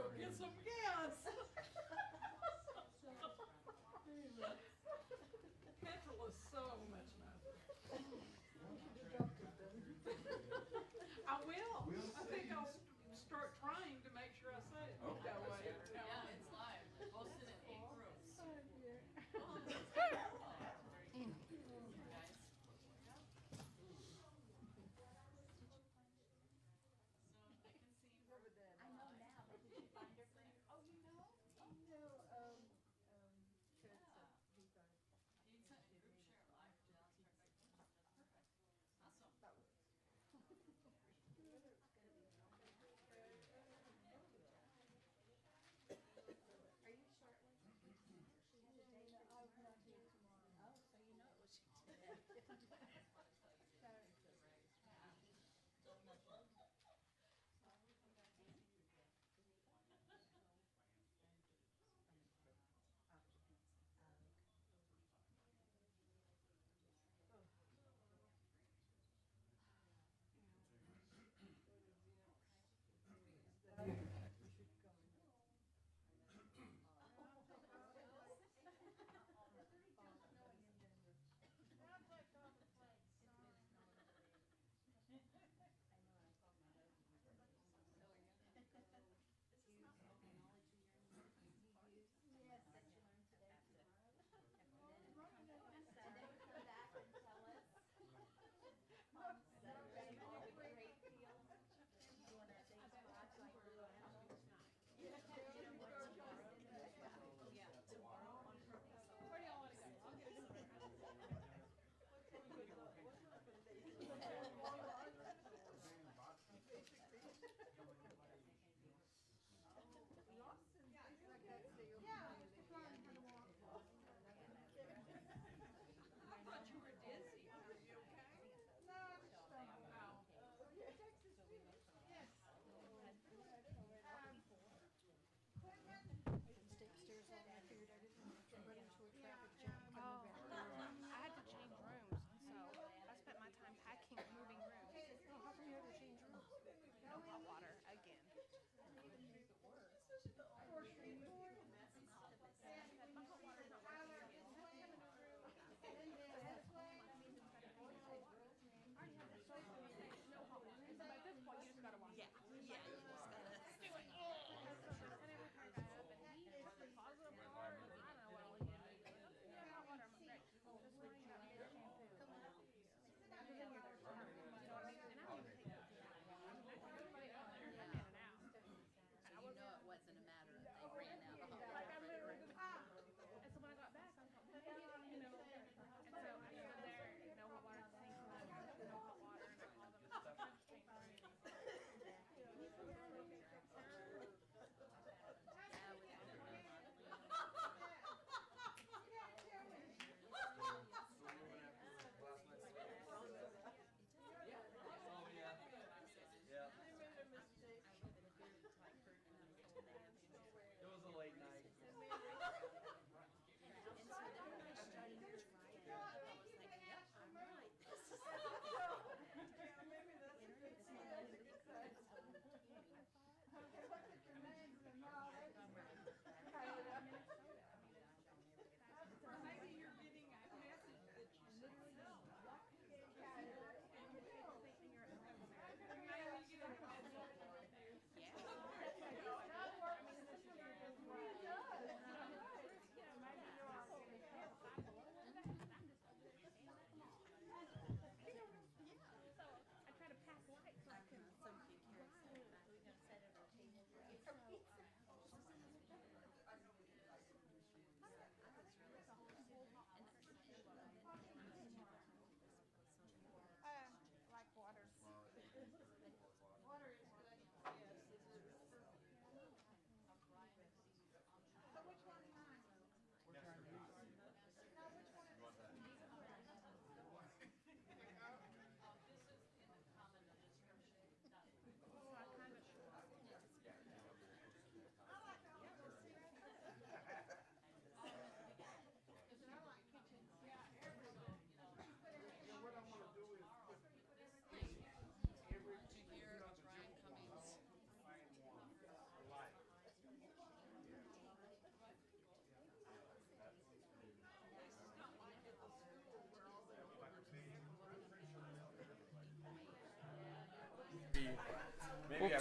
go get some gas. Petrol is so much nicer. I will. I think I'll start trying to make sure I say it that way. Yeah, it's live. They're posted in 8 groups. Oh, dear. Guys. So I can see. I know now, but did you find her friend?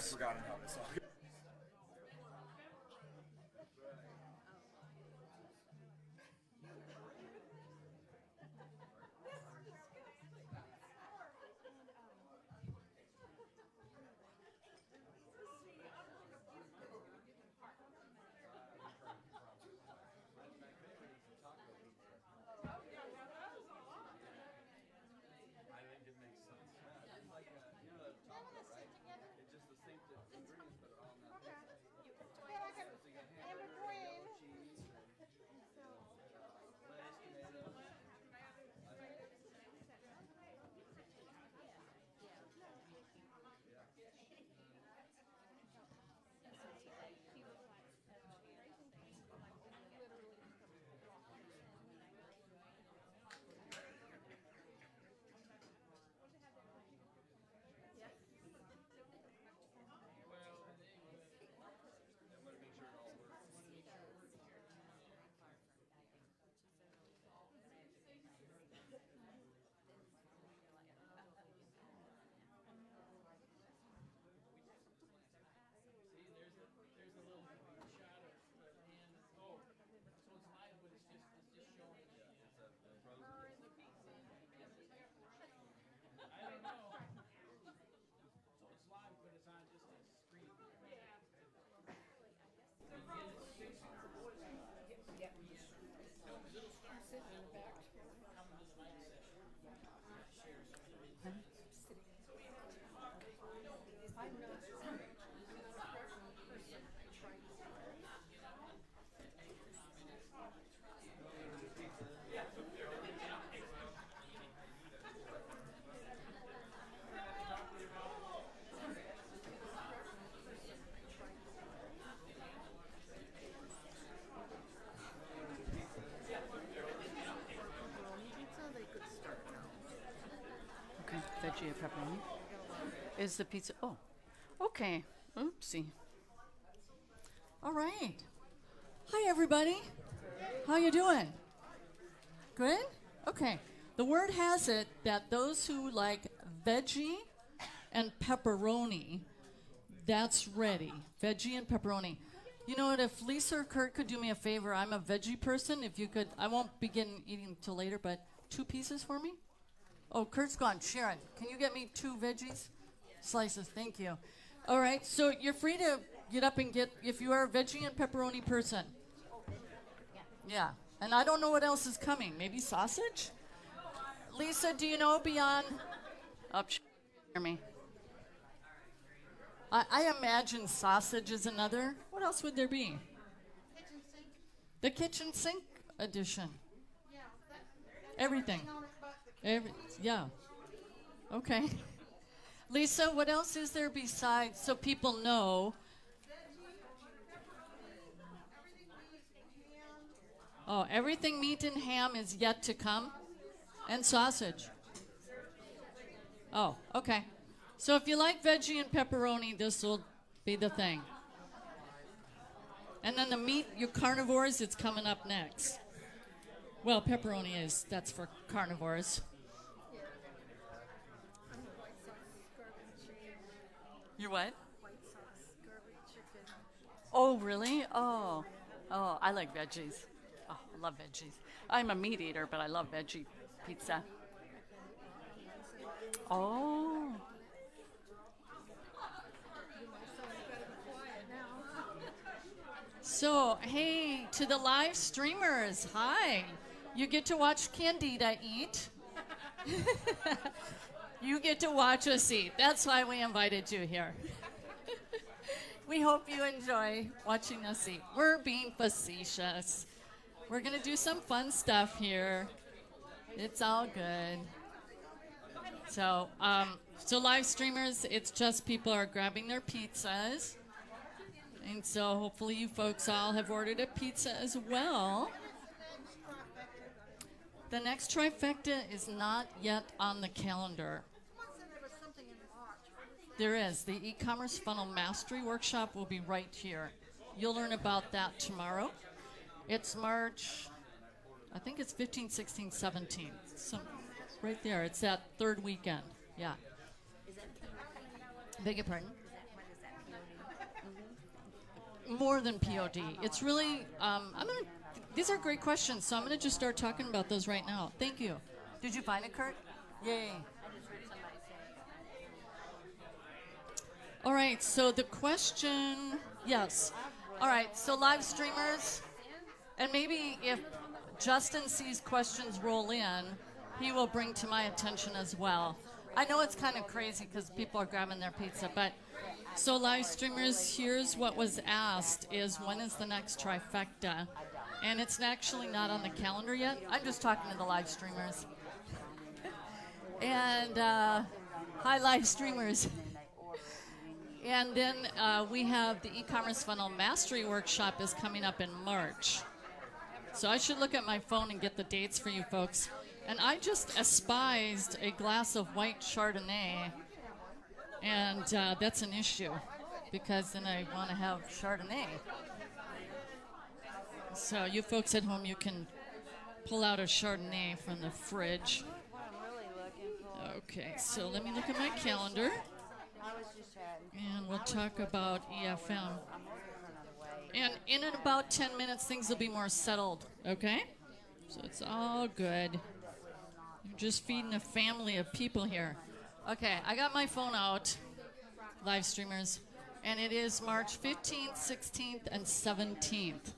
I've forgotten how this all goes. I think it makes sense. Yeah, it's like, you know, the chocolate, right? It's just the same ingredients, but all in that mix. So you got hamburger, yellow cheese, and lettuce, tomatoes. Okay, veggie and pepperoni. Is the pizza? Oh, okay. Oopsie. All right. Hi, everybody. How you doing? Good? Okay. The word has it that those who like veggie and pepperoni, that's ready. Veggie and pepperoni. You know what? If Lisa or Kurt could do me a favor, I'm a veggie person. If you could, I won't begin eating till later, but 2 pieces for me? Oh, Kurt's gone. Sharon, can you get me 2 veggies? Slices, thank you. All right, so you're free to get up and get, if you are a veggie and pepperoni person. Yeah, and I don't know what else is coming. Maybe sausage? Lisa, do you know beyond? Oh, hear me. I imagine sausage is another. What else would there be? Kitchen sink. The kitchen sink edition. Yeah. Everything. On it but the Yeah. Okay. Lisa, what else is there besides, so people know? Oh, everything meat and ham is yet to come? And sausage. Oh, okay. So if you like veggie and pepperoni, this will be the thing. And then the meat, you carnivores, it's coming up next. Well, pepperoni is, that's for carnivores. Your what? white sauce, garlic chicken. Oh, really? Oh, I like veggies. Oh, I love veggies. I'm a meat eater, but I love veggie pizza. Oh. So, hey, to the live streamers, hi. You get to watch Candida eat. You get to watch us eat. That's why we invited you here. We hope you enjoy watching us eat. We're being facetious. We're going to do some fun stuff here. It's all good. So, live streamers, it's just people are grabbing their pizzas. And so hopefully you folks all have ordered a pizza as well. The next trifecta is not yet on the calendar. There is. The e-commerce funnel mastery workshop will be right here. You'll learn about that tomorrow. It's March, I think it's 15, 16, 17. So right there. It's that third weekend. Yeah. Beg your pardon? more than POD. It's really, these are great questions, so I'm gonna just start talking about those right now. Thank you. Did you find it, Kurt? Yay. All right, so the question, yes. All right, so live streamers, and maybe if Justin sees questions roll in, he will bring to my attention as well. I know it's kind of crazy because people are grabbing their pizza, but so live streamers, here's what was asked is when is the next Trifecta? And it's actually not on the calendar yet. I'm just talking to the live streamers. And hi live streamers. And then we have the e-commerce funnel mastery workshop is coming up in March. So I should look at my phone and get the dates for you folks. And I just espoused a glass of white Chardonnay, and that's an issue because then I want to have Chardonnay. So you folks at home, you can pull out a Chardonnay from the fridge. Okay, so let me look at my calendar. And we'll talk about EFM. And in about 10 minutes, things will be more settled, okay? So it's all good. You're just feeding a family of people here. Okay, I got my phone out, live streamers, and it is March 15th, 16th, and 17th,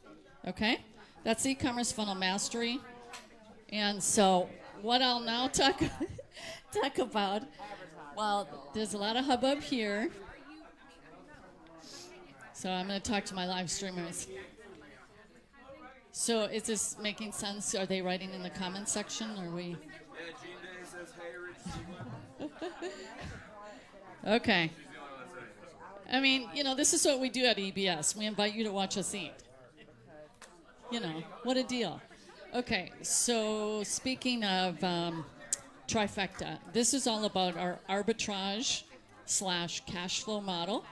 okay? That's e-commerce funnel mastery. And so what I'll now talk about, well, there's a lot of hubbub here. So I'm going to talk to my live streamers. So is this making sense? Are they writing in the comments section? Or are we? Yeah, Gene Day says, hey, Rich. Okay. I mean, you know, this is what we do at EBS. We invite you to watch us eat. You know, what a deal. Okay, so speaking of Trifecta, this is all about our arbitrage / cash flow model,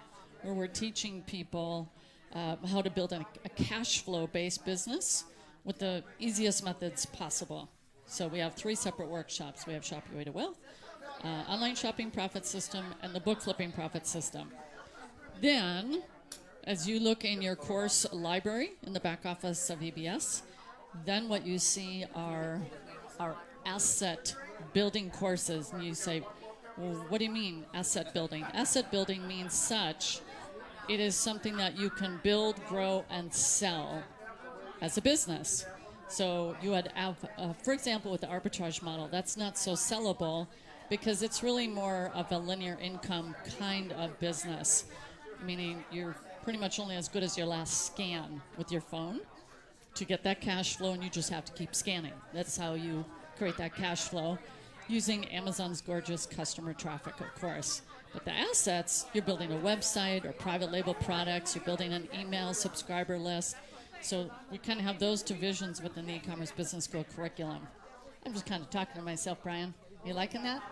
where we're teaching people how to build a cash flow based business with the easiest methods possible. So we have 3 separate workshops. We have Shop Your Way to Wealth, Online Shopping Profit System, and the Book Flipping Profit System. Then, as you look in your course library in the back office of EBS, then what you see are our asset building courses. And you say, well, what do you mean asset building? Asset building means such. It is something that you can build, grow, and sell as a business. So you would have, for example, with the arbitrage model, that's not so sellable because it's really more of a linear income kind of business, meaning you're pretty much only as good as your last scan with your phone to get that cash flow, and you just have to keep scanning. That's how you create that cash flow using Amazon's gorgeous customer traffic, of course. But the assets, you're building a website or private label products, you're building an email subscriber list. So we kind of have those 2 visions within the e-commerce business school curriculum. I'm just kind of talking to myself, Brian. You liking that?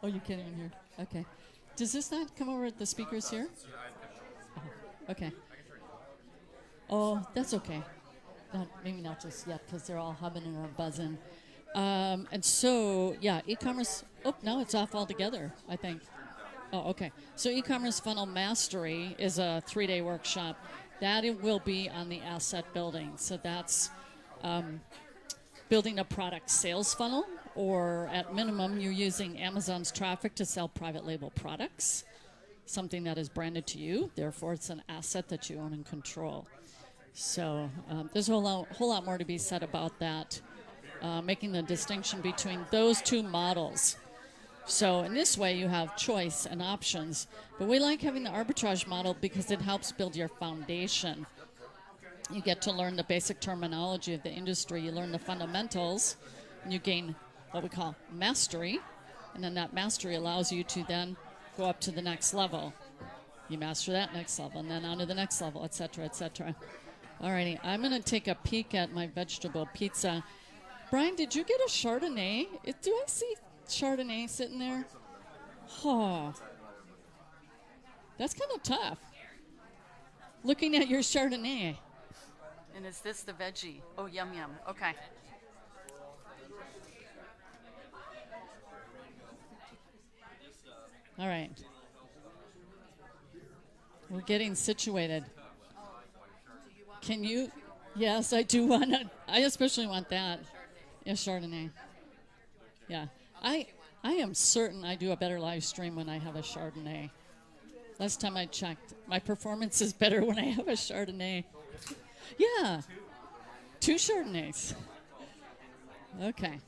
Oh, you can't even hear. Okay. Does this not come over at the speakers here? Oh, okay. Oh, that's okay. Maybe not just yet because they're all hubbing and buzzing. And so, yeah, e-commerce. Oh, now it's off altogether, I think. Oh, okay. So e-commerce funnel mastery is a 3-day workshop. That it will be on the asset building. So that's building a product sales funnel, or at minimum, you're using Amazon's traffic to sell private label products, something that is branded to you. Therefore, it's an asset that you own and control. So there's a whole lot more to be said about that, making the distinction between those 2 models. So in this way, you have choice and options. But we like having the arbitrage model because it helps build your foundation. You get to learn the basic terminology of the industry. You learn the fundamentals, and you gain what we call mastery. And then that mastery allows you to then go up to the next level. You master that next level, and then on to the next level, et cetera, et cetera. Alrighty, I'm going to take a peek at my vegetable pizza. Brian, did you get a Chardonnay? Do I see Chardonnay sitting there? Oh, that's kind of tough. Looking at your Chardonnay. And is this the veggie? Oh, yum, yum. Okay. All right. We're getting situated. Can you? Yes, I do want to. I especially want that. Yeah, Chardonnay. Yeah. I am certain I do a better live stream when I have a Chardonnay. Last time I checked, my performance is better when I have a Chardonnay. Yeah. 2 Chardonnays. Okay.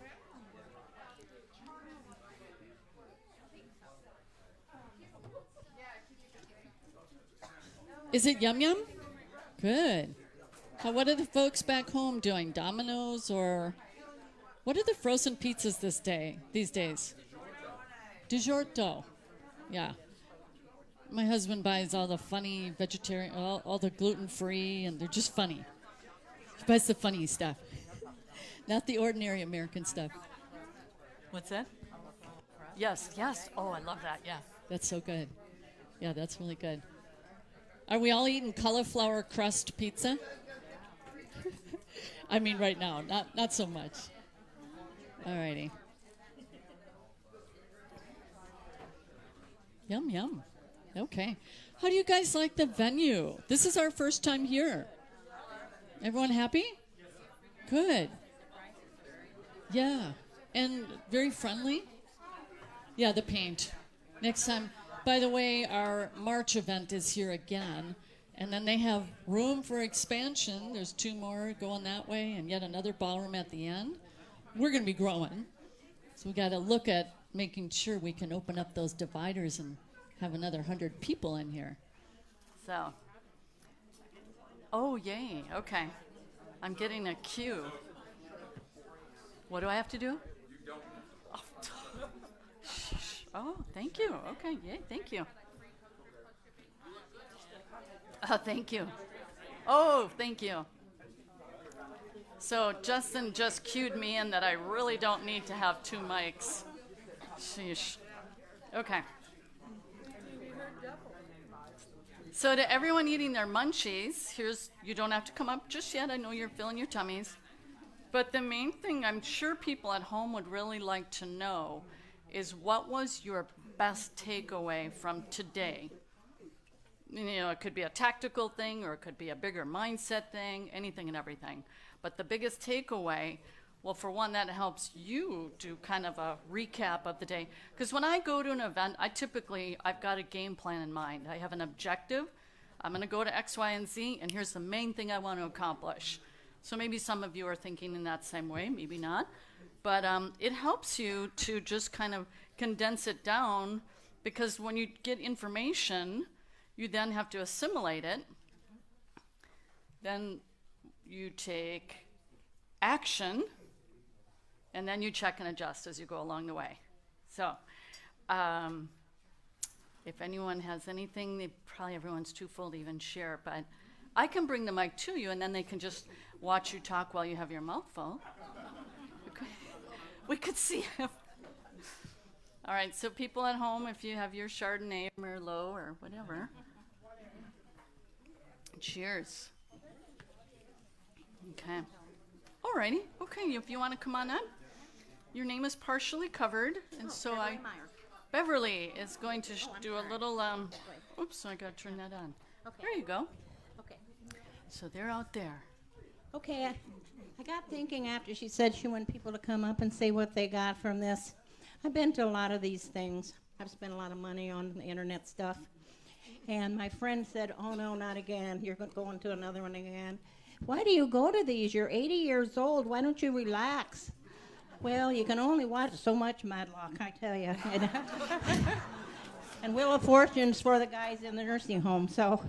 Is it yum yum? Good. What are the folks back home doing? Domino's or what are the frozen pizzas these days? DiGiorno. Yeah. My husband buys all the funny vegetarian, all the gluten-free, and they're just funny. He buys the funny stuff, not the ordinary American stuff. What's that? Yes, yes. Oh, I love that. Yeah. That's so good. Yeah, that's really good. Are we all eating cauliflower crust pizza? I mean, right now, not so much. All righty. Yum, yum. Okay. How do you guys like the venue? This is our first time here. Everyone happy? Good. Yeah. And very friendly? Yeah, the paint. Next time. By the way, our March event is here again. And then they have room for expansion. There's 2 more going that way and yet another ballroom at the end. We're going to be growing. So we got to look at making sure we can open up those dividers and have another 100 people in here. So, oh, yay. Okay. I'm getting a cue. What do I have to do? Oh, thank you. Okay, yay, thank you. Thank you. Oh, thank you. So Justin just cued me in that I really don't need to have 2 mics. Sheesh. Okay. So to everyone eating their munchies, you don't have to come up just yet. I know you're filling your tummies. But the main thing I'm sure people at home would really like to know is what was your best takeaway from today? You know, it could be a tactical thing or it could be a bigger mindset thing, anything and everything. But the biggest takeaway, well, for one, that helps you do kind of a recap of the day. Because when I go to an event, I've got a game plan in mind. I have an objective. I'm going to go to X, Y, and Z, and here's the main thing I want to accomplish. So maybe some of you are thinking in that same way, maybe not. But it helps you to just kind of condense it down, because when you get information, you then have to assimilate it. Then you take action, and then you check and adjust as you go along the way. So if anyone has anything, probably everyone's too full to even share, but I can bring the mic to you, and then they can just watch you talk while you have your mouth full. We could see him. All right, so people at home, if you have your Chardonnay or Merlot or whatever. Cheers. Okay. All righty. Okay, if you want to come on up. Your name is partially covered, and so Beverly is going to do a little, oops, I got to turn that on. Okay. There you go. Okay. So they're out there. Okay, I got thinking after she said she wanted people to come up and say what they got from this. I've been to a lot of these things. I've spent a lot of money on the internet stuff. And my friend said, oh, no, not again. You're going to another one again. Why do you go to these? You're 80 years old. Why don't you relax? Well, you can only watch so much Matlock, I tell you. And Wheel of Fortune's for the guys in the nursing home. So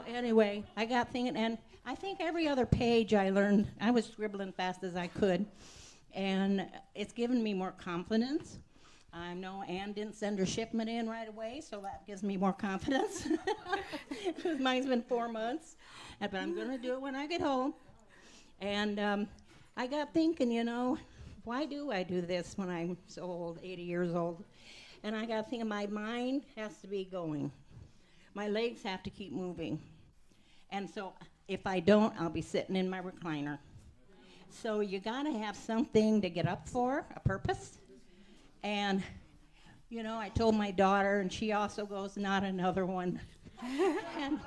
anyway, I got thinking, and I think every other page I learned, I was scribbling fast as I could, and it's given me more confidence. I know Ann didn't send her shipment in right away, so that gives me more confidence. Mine's been 4 months, but I'm going to do it when I get home. And I got thinking, you know, why do I do this when I'm so old, 80 years old? And I got thinking my mind has to be going. My legs have to keep moving. And so if I don't, I'll be sitting in my recliner. So you got to have something to get up for, a purpose. And You know, I told my daughter, and she also goes, not another one. and,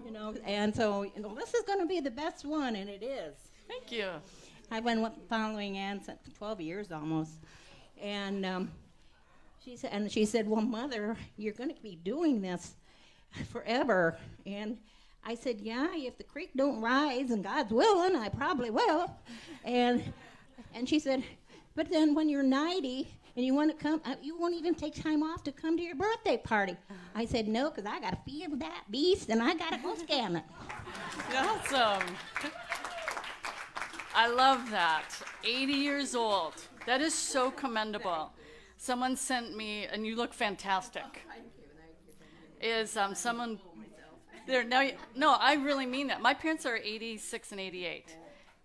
you know, and so, you know, this is going to be the best one, and it is. Thank you. I've been following Ann since 12 years almost. And she said, well, Mother, you're going to be doing this forever. And I said, yeah, if the creek don't rise and God's willing, I probably will. And she said, but then when you're 90 and you want to come, you won't even take time off to come to your birthday party. I said, no, because I got to feed that beast and I got to go scan it. Awesome. I love that. 80 years old. That is so commendable. Someone sent me, and you look fantastic. Is someone there now? No, I really mean that. My parents are 86 and 88,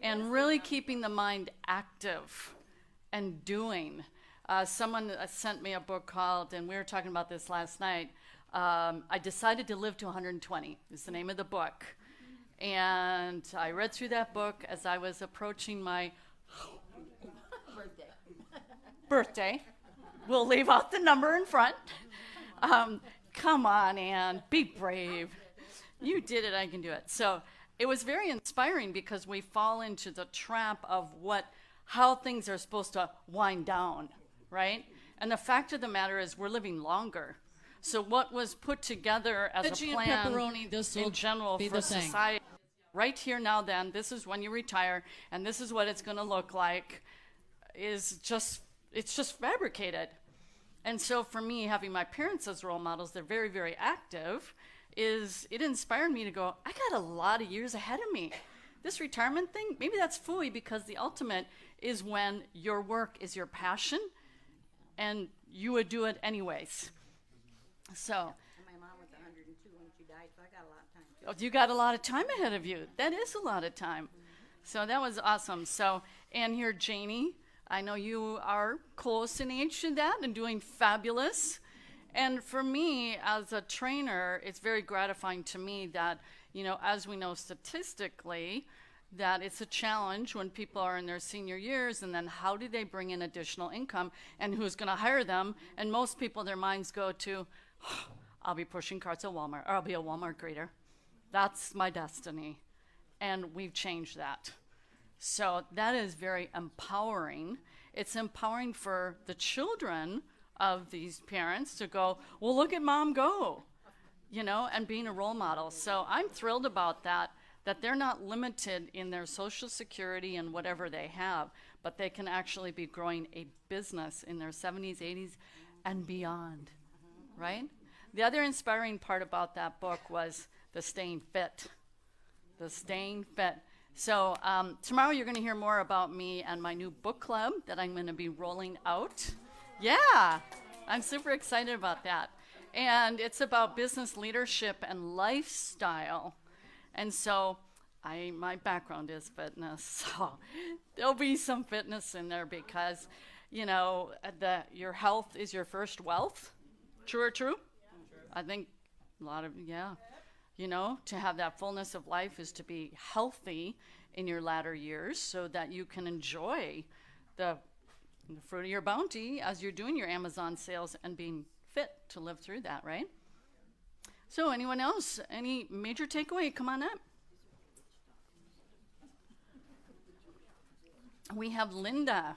and really keeping the mind active and doing. Someone sent me a book called, and we were talking about this last night. I Decided to Live to 120 is the name of the book. And I read through that book as I was approaching my birthday. We'll leave out the number in front. Come on, Ann, be brave. You did it, I can do it. So it was very inspiring because we fall into the trap of how things are supposed to wind down, right? And the fact of the matter is we're living longer. So what was put together as Veggie a plan and pepperoni, this will in general be for the thing. society, right here, now, then, this is when you retire, and this is what it's going to look like, it's just fabricated. And so for me, having my parents as role models, they're very, very active, it inspired me to go, I got a lot of years ahead of me. This retirement thing, maybe that's phooey, because the ultimate is when your work is your passion, and you would do it anyways. So, My mom was 102 when she died, so I got a lot of time. oh, you got a lot of time ahead of you. That is a lot of time. So that was awesome. So, and here, Janie, I know you are close in age to that and doing fabulous. And for me, as a trainer, it's very gratifying to me that, you know, as we know statistically, that it's a challenge when people are in their senior years, and then how do they bring in additional income, and who's going to hire them? And most people, their minds go to, oh, I'll be pushing carts at Walmart, or I'll be a Walmart greeter. That's my destiny. And we've changed that. So that is very empowering. It's empowering for the children of these parents to go, well, look at mom go, you know, and being a role model. So I'm thrilled about that they're not limited in their social security and whatever they have, but they can actually be growing a business in their 70s, 80s, and beyond, right? The other inspiring part about that book was the staying fit. The staying fit. So tomorrow you're going to hear more about me and my new book club that I'm going to be rolling out. Yeah, I'm super excited about that. And it's about business leadership and lifestyle. And so my background is fitness, so there'll be some fitness in there because, you know, your health is your first wealth. True or true? I think a lot of, yeah. You know, to have that fullness of life is to be healthy in your latter years so that you can enjoy the fruit of your bounty as you're doing your Amazon sales and being fit to live through that, right? So anyone else? Any major takeaway? Come on up. We have Linda.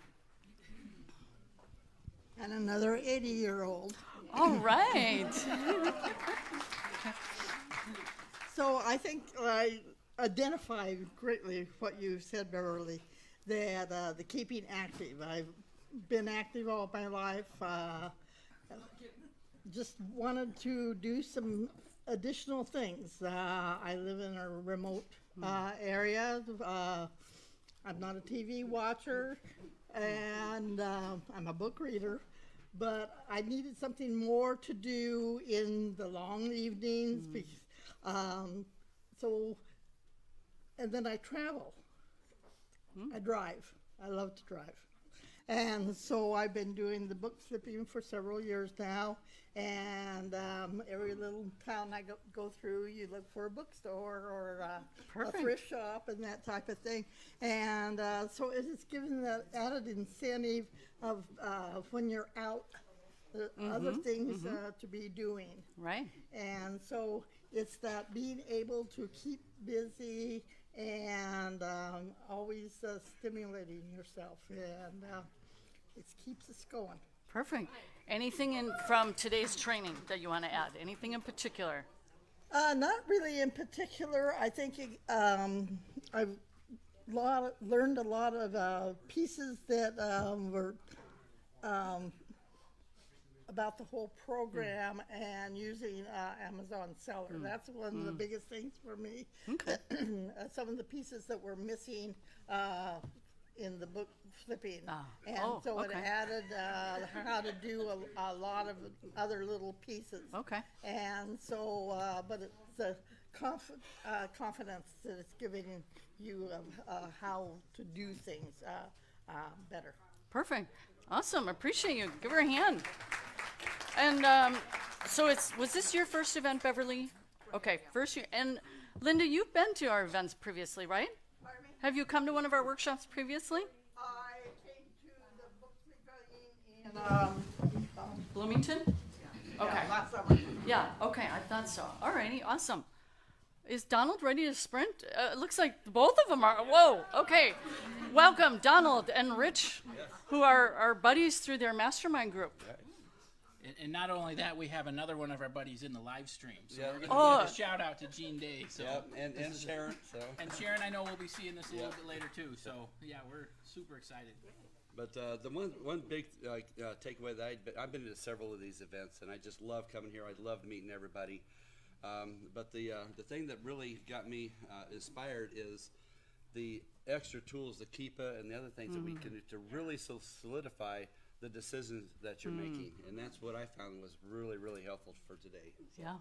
And another 80-year-old. All right. So I think I identify greatly what you said, Beverly, that the keeping active. I've been active all my life. Just wanted to do some additional things. I live in a remote area. I'm not a TV watcher, and I'm a book reader. But I needed something more to do in the long evenings. And then I travel. I drive. I love to drive. And so I've been doing the book flipping for several years now. And every little town I go through, you look for a bookstore or a thrift shop and that type of thing. And so it has given that added incentive of when you're out other things to be doing. Right. And so it's that being able to keep busy and always stimulating yourself, and it keeps us going. Perfect. Anything from today's training that you want to add? Anything in particular? Not really in particular. I think I've learned a lot of pieces that were about the whole program and using Amazon Seller. That's one of the biggest things for me. Okay. Some of the pieces that were missing in the book flipping. And so it okay. added how to do a lot of other little pieces. Okay. And so, but it's the confidence that it's giving you of how to do things better. Perfect. Awesome. Appreciate you. Give her a hand. And so was this your first event, Beverly? Okay, first year. And Linda, you've been to our events previously, right? Pardon me? Have you come to one of our workshops previously? I came to the book flipping in Bloomington? Okay. last summer. Yeah, okay, I thought so. All righty, awesome. Is Donald ready to sprint? It looks like both of them are. Whoa, okay. Welcome, Donald and Rich, who are our buddies through their mastermind group. And not only that, we have another one of our buddies in the live stream. So we're going to give a shout out to Gene Day. So and Sharon. So. And Sharon, I know we'll be seeing this a little bit later too. So yeah, we're super excited. But the one big takeaway that I've been to several of these events, and I just love coming here. I love meeting everybody. But the thing that really got me inspired is the extra tools, the Keepa, and the other things that we can do to really solidify the decisions that you're making. And that's what I found was really, really helpful for today. Yeah.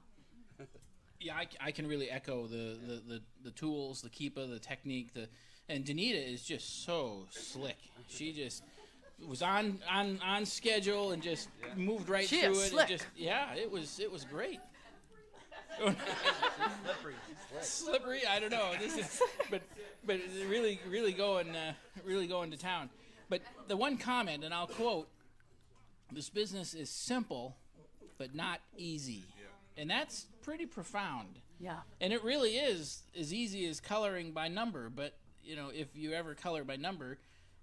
Yeah, I can really echo the tools, the Keepa, the technique, and Danita is just so slick. She just was on schedule and just moved right She through is it. slick. It was great. Slippery. I don't know. This is, but really going to town. But the one comment, and I'll quote: "This business is simple, but not easy," and that's pretty profound. Yeah. And it really is as easy as coloring by number. But if you ever color by number,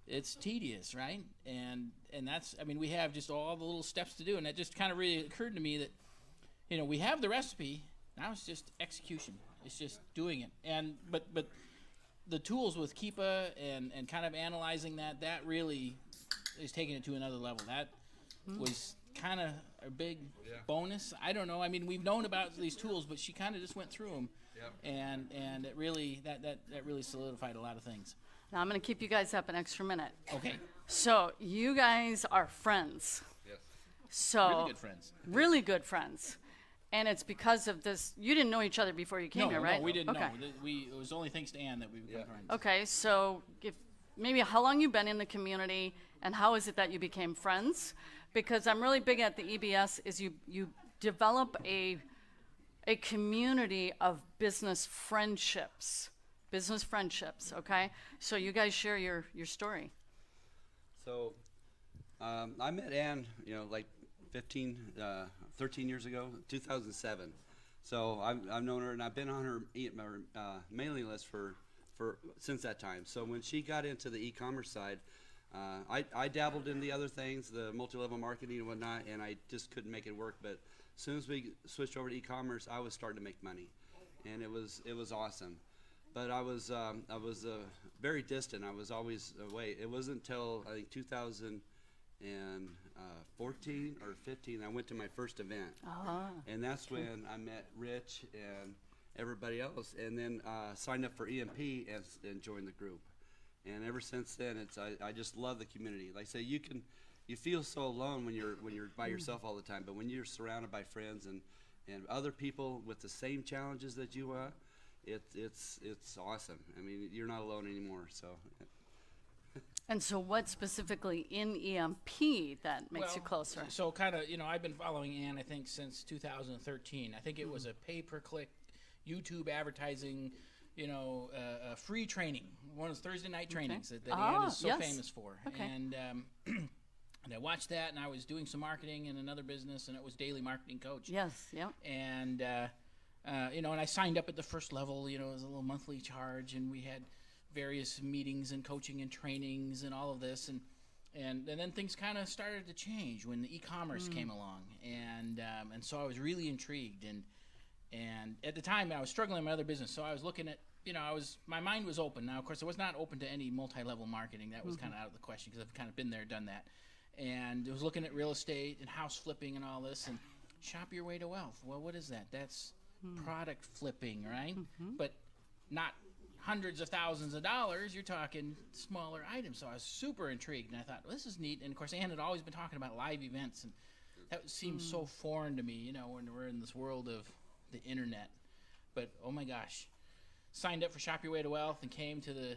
it's tedious, right? And that's, we have just all the little steps to do, and that just kind of really occurred to me that, we have the recipe. Now it's just execution. It's just doing it. And but the tools with Keepa and kind of analyzing that really is taking it to another level. That was kind of a big bonus. I don't know. We've known about these tools, but she kind of just went through them, and it really that really solidified a lot of things. Now I'm going to keep you guys up an extra minute. Okay. So you guys are friends. Yes. So Really good friends. Really good friends. And it's because of this. You didn't know each other before you came here, right? No, we didn't okay. know. It was only thanks to Ann that we became friends. Okay, so maybe how long you been in the community, and how is it that you became friends? Because I'm really big at the EBS is you develop a community of business friendships, okay? So you guys share your story. So I met Ann, like 13 years ago, 2007. So I've known her, and I've been on her mailing list for since that time. So when she got into the e-commerce side, I dabbled in the other things, the multi-level marketing and whatnot, and I just couldn't make it work. But as soon as we switched over to e-commerce, I was starting to make money, and it was awesome. But I was very distant. I was always away. It wasn't until I think 2014 or 15 I went to my first event, and that's when I met Rich and everybody else, and then signed up for EMP and joined the group. And ever since then, I just love the community. Like I say, you feel so alone when you're by yourself all the time, but when you're surrounded by friends and other people with the same challenges that you are, it's awesome. You're not alone anymore. So. And so what specifically in EMP that makes you closer? So kind of, I've been following Ann, I think, since 2013. I think it was a pay-per-click YouTube advertising, free training, one of those Thursday night trainings that Ann is so famous for. Okay. And And I watched that, and I was doing some marketing in another business, and it was Daily Marketing Coach. Yes, yep. And, and I signed up at the first level, it was a little monthly charge, and we had various meetings and coaching and trainings and all of this. And then things kind of started to change when the e-commerce came along. And so I was really intrigued. And at the time, I was struggling in my other business, so I was looking at, my mind was open. Now, of course, I was not open to any multi-level marketing. That was kind of out of the question because I've kind of been there, done that. And I was looking at real estate and house flipping and all this, and shop your way to wealth. Well, what is that? That's product flipping, right? But not hundreds of thousands of dollars. You're talking smaller items. So I was super intrigued, and I thought, well, this is neat. And, of course, Ann had always been talking about live events, and that seems so foreign to me, when we're in this world of the internet. But, oh, my gosh. Signed up for Shop Your Way to Wealth and came to the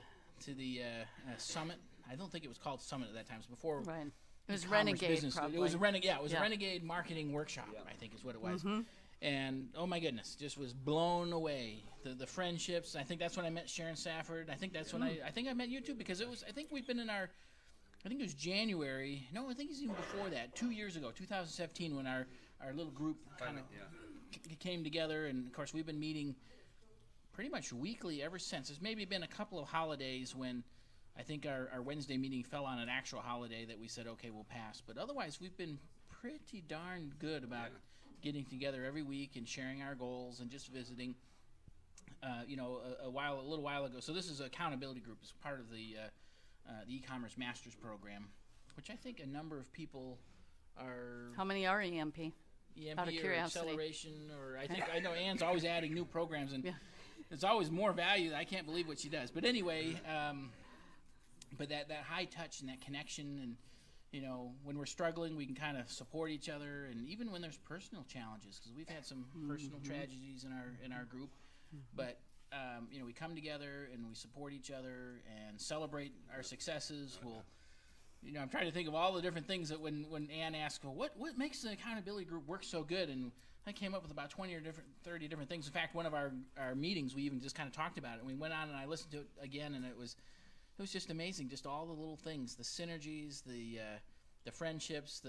summit. I don't think it was called Summit at that time. It was before. Right. It was Renegade, business. probably. It was a Renegade Marketing Workshop, I think is what it was. And, oh, my goodness, just was blown away. The friendships. I think that's when I met Sharon Safford. I think that's when I think I met you, too, because I think we've been in I think it was January. No, I think it's even before that. 2 years ago, 2017, when our little group kind of came together. And, of course, we've been meeting pretty much weekly ever since. There's maybe been a couple of holidays when I think our Wednesday meeting fell on an actual holiday that we said, okay, we'll pass. But otherwise, we've been pretty darn good about getting together every week and sharing our goals and just visiting. A little while ago. So this is an accountability group. It's part of the e-commerce masters program, which I think a number of people are. How many are EMP? EMP Out of or curiosity. acceleration, or I know Ann's always adding new programs, and there's always more value. I can't believe what she does. But anyway, but that high touch and that connection, and when we're struggling, we can kind of support each other, and even when there's personal challenges, because we've had some personal tragedies in our group, but we come together and we support each other and celebrate our successes. I'm trying to think of all the different things that when Ann asked, well, what makes the accountability group work so good? And I came up with about 20 or 30 different things. In fact, one of our meetings, we even just kind of talked about it. And we went on and I listened to it again, and it was just amazing. Just all the little things, the synergies, the friendships,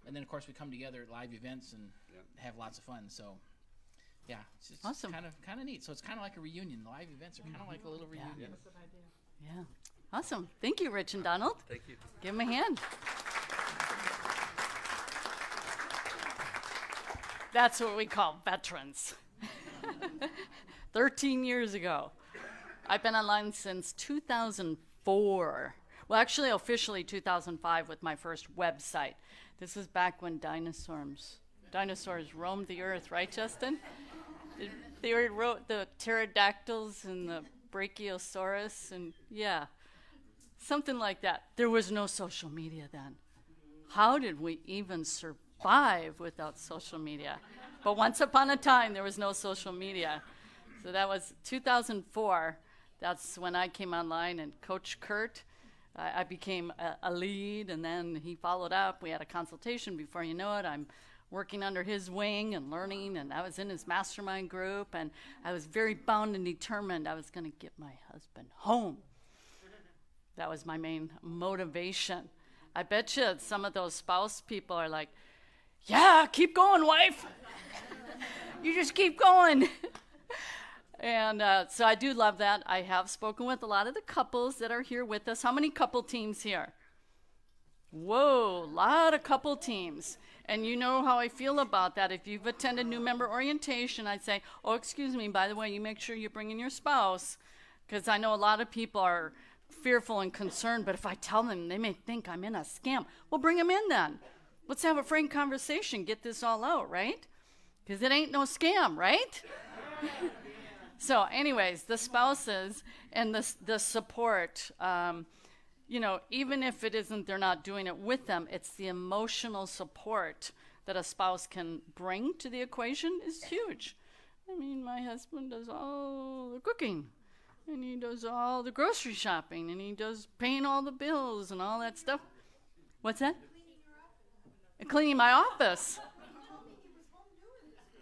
and then of course we come together at live events and have lots of fun. So yeah, it's just awesome. kind of neat. So it's kind of like a reunion. The live events are kind of like a little reunion. Yeah. Awesome. Thank you, Rich and Donald. Thank you. Give them a hand. That's what we call veterans. 13 years ago. I've been online since 2004. Well, actually, officially 2005 with my first website. This is back when dinosaurs roamed the earth, right, Justin? They wrote the pterodactyls and the brachiosaurus, and something like that. There was no social media then. How did we even survive without social media? But once upon a time, there was no social media. So that was 2004. That's when I came online, and Coach Kurt, I became a lead, and then he followed up. We had a consultation. Before you know it, I'm working under his wing and learning, and I was in his mastermind group, and I was very bound and determined I was going to get my husband home. That was my main motivation. I bet you some of those spouse people are like, yeah, keep going, wife. You just keep going. And so I do love that. I have spoken with a lot of the couples that are here with us. How many couple teams here? Whoa, a lot of couple teams. And you know how I feel about that. If you've attended new member orientation, I'd say, oh, excuse me, by the way, you make sure you bring in your spouse, because I know a lot of people are fearful and concerned, but if I tell them, they may think I'm in a scam. Well, bring them in then. Let's have a frank conversation, get this all out, right? Because it ain't no scam, right? So anyways, the spouses and the support, even if it isn't, they're not doing it with them, it's the emotional support that a spouse can bring to the equation is huge. I mean, my husband does all the cooking, and he does all the grocery shopping, and he does paying all the bills and all that stuff. What's that? Cleaning my office.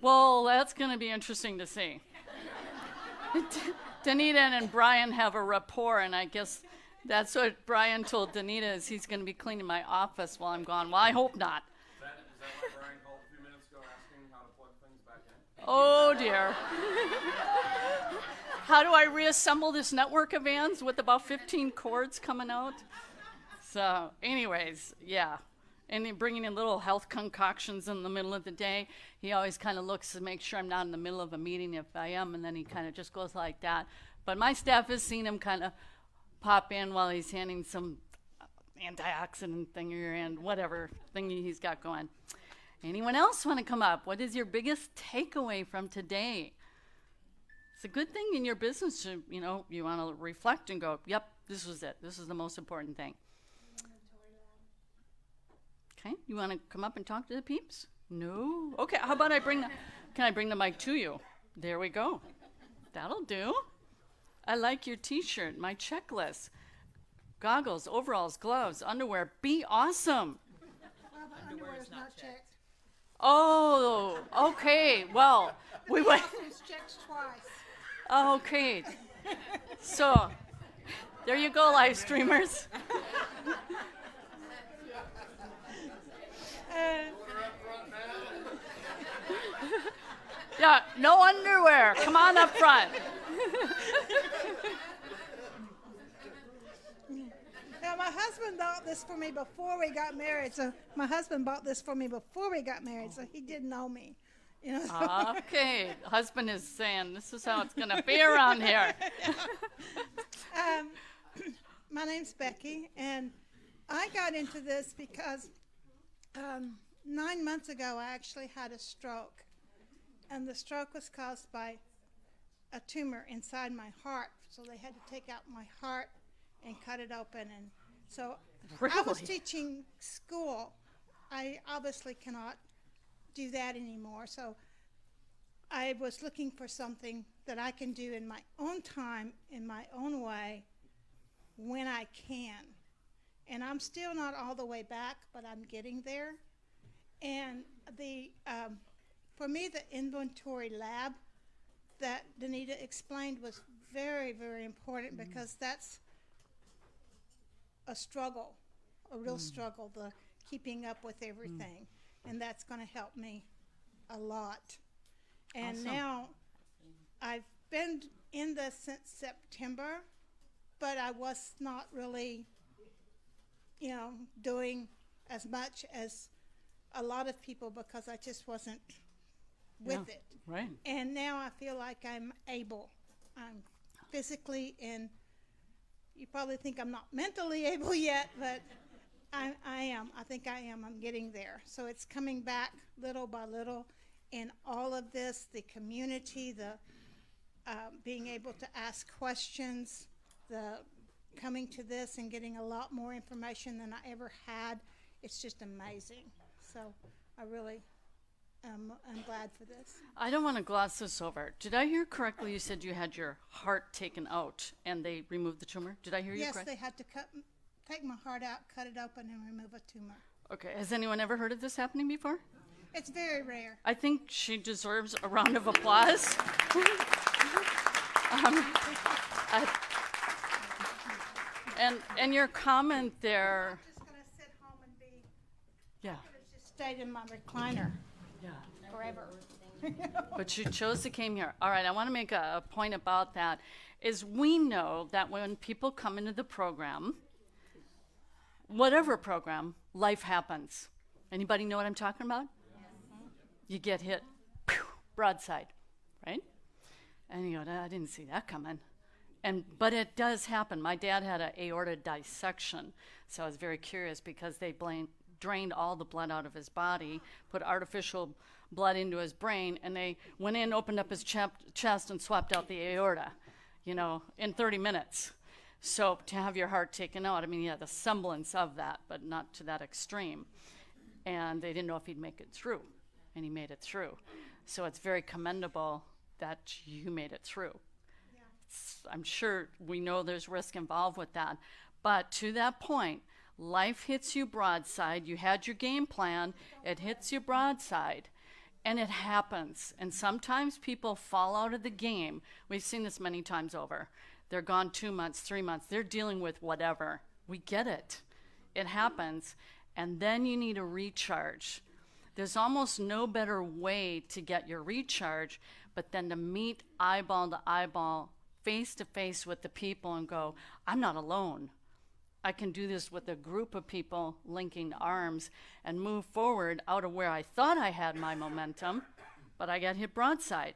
Well, that's going to be interesting to see. Danita and Brian have a rapport, and I guess That's what Brian told Danita, is he's going to be cleaning my office while I'm gone. Well, I hope not. Is that why Brian called a few minutes ago asking how to plug things back in? Oh, dear. How do I reassemble this network of vans with about 15 cords coming out? So, anyways, yeah. And then bringing in little health concoctions in the middle of the day. He always kind of looks to make sure I'm not in the middle of a meeting. If I am, and then he kind of just goes like that. But my staff has seen him kind of pop in while he's handing some antioxidant thingy and whatever thingy he's got going. Anyone else want to come up? What is your biggest takeaway from today? It's a good thing in your business to, you know, you want to reflect and go, yep, this was it. This is the most important thing. Okay, you want to come up and talk to the peeps? No? Okay, how about can I bring the mic to you? There we go. That'll do. I like your t-shirt, my checklist. Goggles, overalls, gloves, underwear. Be awesome. Well, the underwear is not checked. Oh, okay. Well, we went. It's checked twice. Okay. So, there you go, live streamers. Yeah, no underwear. Come on up front. Now, my husband bought this for me before we got married. So he did know me. You know. Okay, husband is saying this is how it's going to be around here. My name's Becky, and I got into this because 9 months ago I actually had a stroke, and the stroke was caused by a tumor inside my heart. So they had to take out my heart and cut it open, and so I was Really? teaching school. I obviously cannot do that anymore, so I was looking for something that I can do in my own time, in my own way, when I can. And I'm still not all the way back, but I'm getting there. And for me, the inventory lab that Danita explained was very, very important, because that's a struggle, a real struggle, the keeping up with everything. And that's going to help me a lot. And Awesome. now I've been in this since September, but I was not really, doing as much as a lot of people, because I just wasn't with it. Right. And now I feel like I'm able. I'm physically, and you probably think I'm not mentally able yet, but I am. I think I am. I'm getting there. So it's coming back little by little. And all of this, the community, the being able to ask questions, the coming to this and getting a lot more information than I ever had, it's just amazing. So I really I'm glad for this. I don't want to gloss this over. Did I hear correctly? You said you had your heart taken out and they removed the tumor? Did I hear you Yes, correct? they had to take my heart out, cut it open, and remove a tumor. Okay. Has anyone ever heard of this happening before? It's very rare. I think she deserves a round of applause. And your comment there, I'm just going to sit home and be, yeah, just stayed in my recliner yeah. forever. But you chose to came here. All right, I want to make a point about that. Is we know that when people come into the program, whatever program, life happens. Anybody know what I'm talking about? You get hit, broadside, right? And you go, I didn't see that coming. But it does happen. My dad had an aorta dissection, so I was very curious, because they drained all the blood out of his body, put artificial blood into his brain, and they went in, opened up his chest, and swapped out the aorta, in 30 minutes. So to have your heart taken out, the semblance of that, but not to that extreme. And they didn't know if he'd make it through, and he made it through. So it's very commendable that you made it through. I'm sure we know there's risk involved with that. But to that point, life hits you broadside. You had your game plan. It hits you broadside. And it happens. And sometimes people fall out of the game. We've seen this many times over. They're gone 2 months, 3 months. They're dealing with whatever. We get it. It happens. And then you need a recharge. There's almost no better way to get your recharge but then to meet eyeball to eyeball, face to face with the people and go, I'm not alone. I can do this with a group of people linking arms and move forward out of where I thought I had my momentum, but I got hit broadside.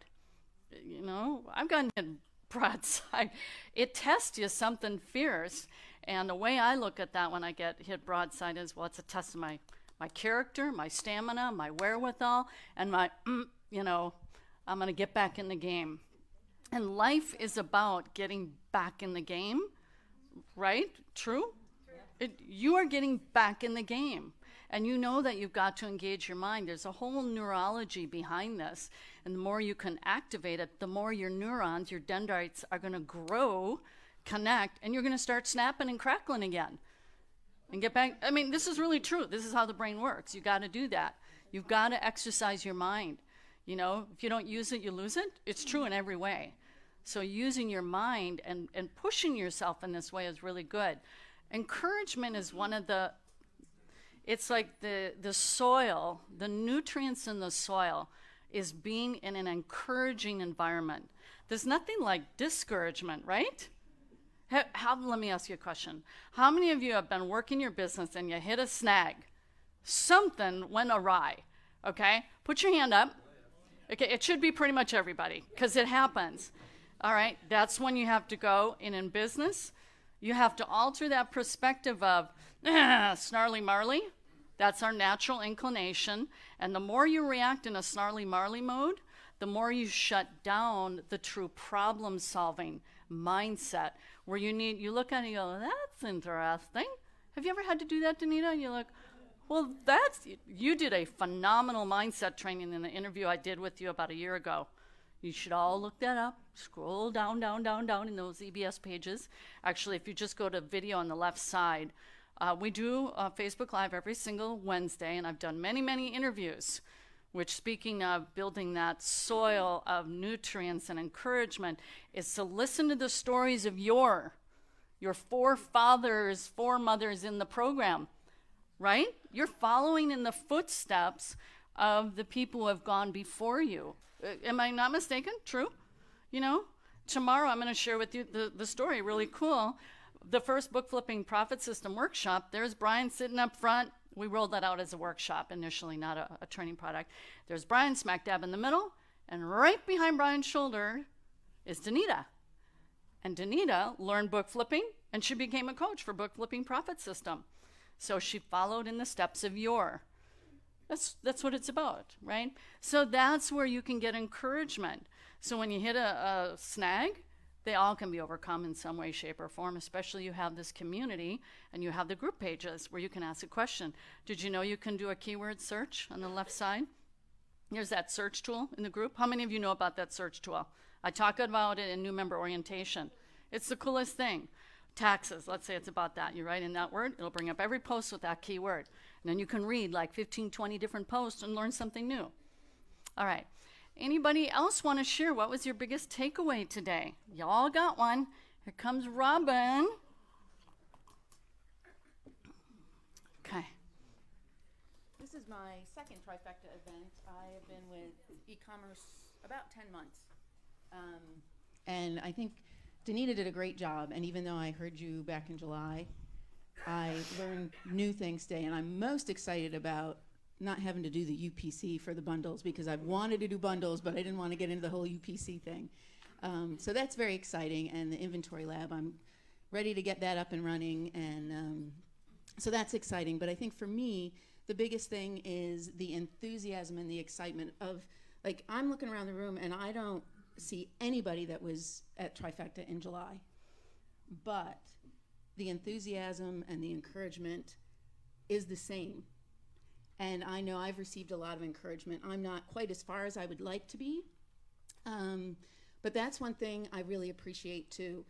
You know, I've gotten hit broadside. It tests you something fierce. And the way I look at that when I get hit broadside is, well, it's a test of my character, my stamina, my wherewithal, and my, I'm going to get back in the game. And life is about getting back in the game, right? True? You are getting back in the game. And you know that you've got to engage your mind. There's a whole neurology behind this. And the more you can activate it, the more your neurons, your dendrites are going to grow, connect, and you're going to start snapping and crackling again. And get back. I mean, this is really true. This is how the brain works. You got to do that. You've got to exercise your mind. You know, if you don't use it, you lose it. It's true in every way. So using your mind and pushing yourself in this way is really good. Encouragement is one of the, it's like the soil, the nutrients in the soil is being in an encouraging environment. There's nothing like discouragement, right? Let me ask you a question. How many of you have been working your business and you hit a snag? Something went awry, okay? Put your hand up. Okay, it should be pretty much everybody, because it happens. All right, that's when you have to go in business. You have to alter that perspective of snarly marley. That's our natural inclination. And the more you react in a snarly marley mode, the more you shut down the true problem solving mindset, where you look at it and you go, that's interesting. Have you ever had to do that, Danita? And you look, well, you did a phenomenal mindset training in the interview I did with you about a year ago. You should all look that up. Scroll down in those EBS pages. Actually, if you just go to video on the left side, we do Facebook Live every single Wednesday, and I've done many, many interviews, which, speaking of building that soil of nutrients and encouragement, is to listen to the stories of your forefathers, foremothers in the program, right? You're following in the footsteps of the people who have gone before you. Am I not mistaken? True? You know, tomorrow I'm going to share with you the story, really cool. The first book flipping profit system workshop, there's Brian sitting up front. We rolled that out as a workshop initially, not a training product. There's Brian smack dab in the middle, and right behind Brian's shoulder is Danita. And Danita learned book flipping, and she became a coach for book flipping profit system. So she followed in the steps of That's what it's about, right? So that's where you can get encouragement. So when you hit a snag, they all can be overcome in some way, shape, or form, especially you have this community and you have the group pages where you can ask a question. Did you know you can do a keyword search on the left side? Here's that search tool in the group. How many of you know about that search tool? I talk about it in new member orientation. It's the coolest thing. Taxes, let's say it's about that. You write in that word, it'll bring up every post with that keyword. And then you can read like 15, 20 different posts and learn something new. All right. Anybody else want to share? What was your biggest takeaway today? Y'all got one. Here comes Robin. Okay. This is my second Trifecta event. I have been with e-commerce about 10 months. And I think Danita did a great job. And even though I heard you back in July, I learned new things today. And I'm most excited about not having to do the UPC for the bundles, because I've wanted to do bundles, but I didn't want to get into the whole UPC thing. So that's very exciting. And the inventory lab, I'm ready to get that up and running. And so that's exciting. But I think for me, the biggest thing is the enthusiasm and the excitement of, like, I'm looking around the room and I don't see anybody that was at Trifecta in July. But the enthusiasm and the encouragement is the same. And I know I've received a lot of encouragement. I'm not quite as far as I would like to be. But that's one thing I really appreciate too.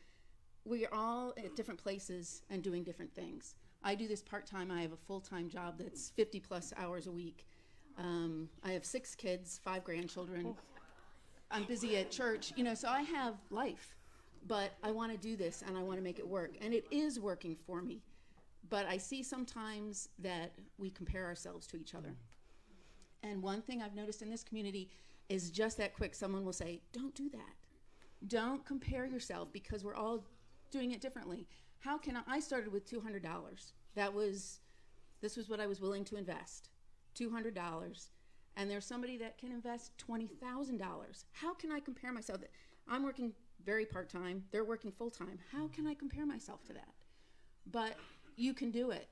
We're all at different places and doing different things. I do this part-time. I have a full-time job that's 50 plus hours a week. I have 6 kids, 5 grandchildren. I'm busy at church, so I have life. but I want to do this and I want to make it work. And it is working for me. But I see sometimes that we compare ourselves to each other. And one thing I've noticed in this community is just that quick. Someone will say, don't do that. Don't compare yourself, because we're all doing it differently. How can I started with $200. This was what I was willing to invest, $200. And there's somebody that can invest $20,000. How can I compare myself? I'm working very part-time. They're working full-time. How can I compare myself to that? But you can do it,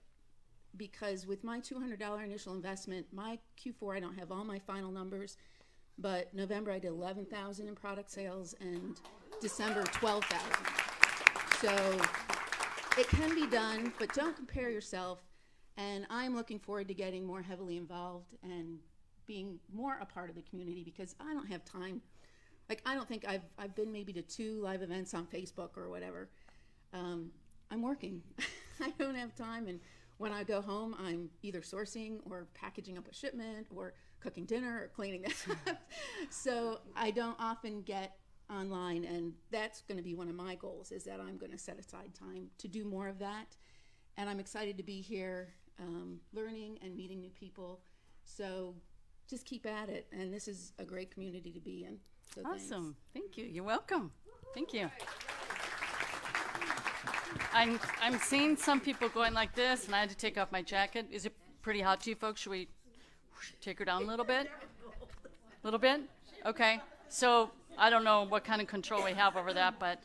because with my $200 initial investment, my Q4, I don't have all my final numbers, but November I did 11,000 in product sales, and December 12,000. So it can be done, but don't compare yourself. And I'm looking forward to getting more heavily involved and being more a part of the community, because I don't have time. Like, I don't think I've been maybe to 2 live events on Facebook or whatever. I'm working. I don't have time, and when I go home, I'm either sourcing or packaging up a shipment or cooking dinner or cleaning this up. So I don't often get online, and that's going to be one of my goals, is that I'm going to set aside time to do more of that. And I'm excited to be here, learning and meeting new people. So just keep at it, and this is a great community to be in. So Awesome. Thank you. You're welcome. Thank you. I'm seeing some people going like this, and I had to take off my jacket. Is it pretty hot to you folks? Should we take her down a little bit? A little bit? Okay. So I don't know what kind of control we have over that, but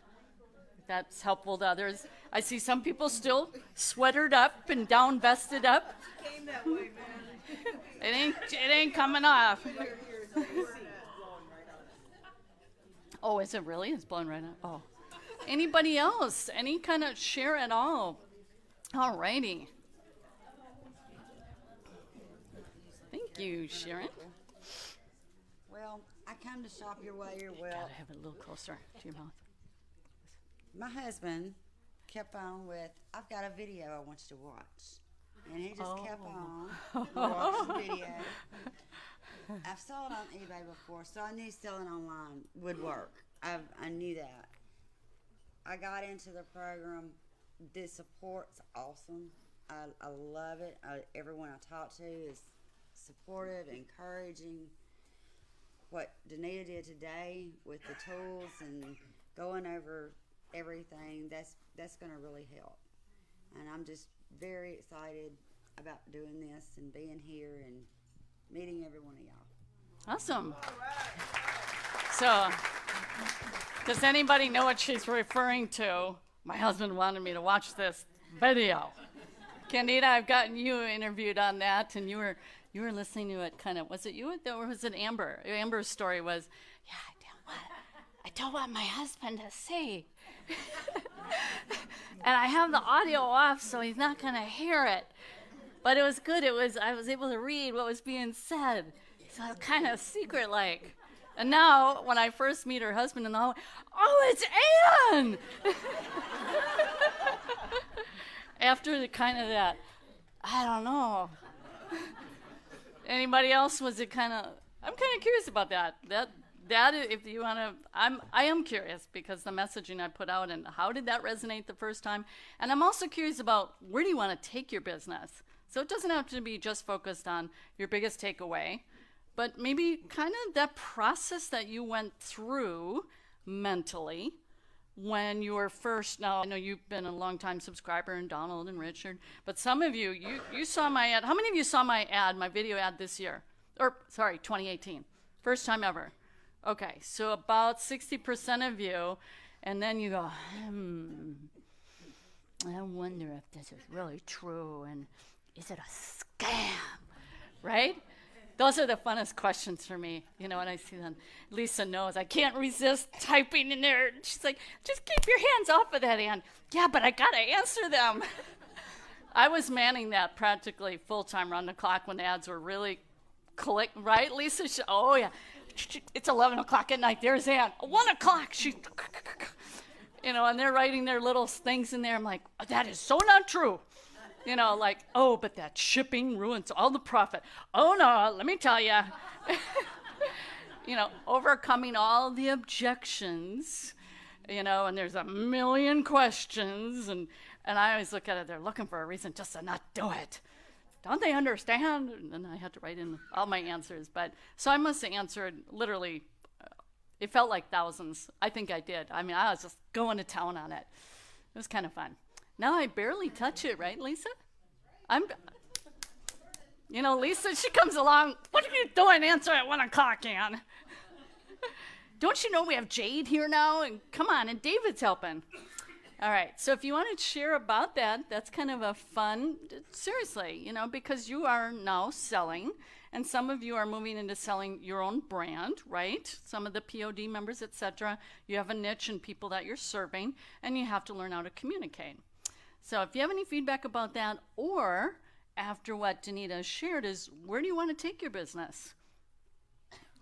that's helpful to others. I see some people still sweatered up and down vested up. Came that way, man. It ain't coming off. Oh, is it really? It's blowing right up. Oh. Anybody else? Any kind of share at all? All righty. Thank you, Sharon. Well, I come to shop your way, your well. Gotta have it a little closer to your mouth. My husband kept on with, I've got a video I want you to watch. And he just kept on watching the video. I've sold on eBay before, so I knew selling online would work. I knew that. I got into the program. The support's awesome. I love it. Everyone I talk to is supportive, encouraging. What Danita did today with the tools and going over everything, that's going to really help. And I'm just very excited about doing this and being here and meeting every one of y'all. Awesome. So, does anybody know what she's referring to? My husband wanted me to watch this video. Candida, I've gotten you interviewed on that, and you were listening to it kind of, was it you or was it Amber? Amber's story was, yeah, I don't want my husband to see. And I have the audio off, so he's not going to hear it. But it was good. I was able to read what was being said. So it was kind of secret-like. And now, when I first meet her husband in the hallway, oh, it's Ann! After the kind of that, I don't know. Anybody else, was it kind of, I'm kind of curious about that. That if you want to, I am curious, because the messaging I put out, and how did that resonate the first time? And I'm also curious about, where do you want to take your business? So it doesn't have to be just focused on your biggest takeaway, but maybe kind of that process that you went through mentally when you were first. Now, I know you've been a long-time subscriber, and Donald and Richard, but some of you saw my ad. How many of you saw my ad, my video ad this year? Or, sorry, 2018. First time ever. Okay, so about 60% of you, and then you go, I wonder if this is really true, and is it a scam, right? Those are the funnest questions for me, when I see them. Lisa knows I can't resist typing in there. She's like, just keep your hands off of that, Ann. Yeah, but I got to answer them. I was manning that practically full-time, round the clock, when ads were really click, right, Lisa? Oh, yeah. It's 11 o'clock at night. There's Ann. 1 o'clock. And they're writing their little things in there. I'm like, that is so not true. Like, oh, but that shipping ruins all the profit. Oh, no, let me tell you. Overcoming all the objections you know, and there's a million questions, and I always look at it, they're looking for a reason just to not do it. Don't they understand? And then I had to write in all my answers. But so I must have answered literally, it felt like thousands. I think I did. I mean, I was just going to town on it. It was kind of fun. Now I barely touch it, right, Lisa? You know, Lisa, she comes along, what are you doing? Answer at 1 o'clock, Ann. Don't you know we have Jade here now? And come on, and David's helping. All right, so if you want to share about that, that's kind of a fun, seriously, you know, because you are now selling, and some of you are moving into selling your own brand, right? Some of the POD members, etc. You have a niche and people that you're serving, and you have to learn how to communicate. So if you have any feedback about that, or after what Danita shared is, where do you want to take your business?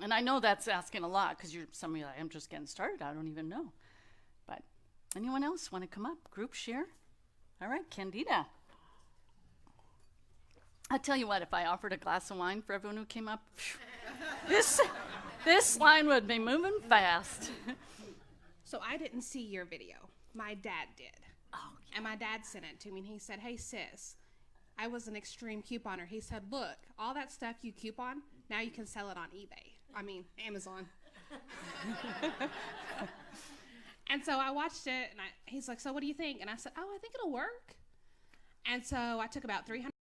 And I know that's asking a lot, because some of you are like, I'm just getting started, I don't even know. But anyone else want to come up? Group share? All right, Candida. I'll tell you what, if I offered a glass of wine for everyone who came up, this line would be moving fast. So I didn't see your video. My dad did. Oh, yeah. And my dad sent it to me, and he said, hey, sis, I was an extreme couponer. He said, look, all that stuff you coupon, now you can sell it on eBay. I mean, Amazon. And so I watched it, and he's like, so what do you think? And I said, oh, I think it'll work. And so I took about 300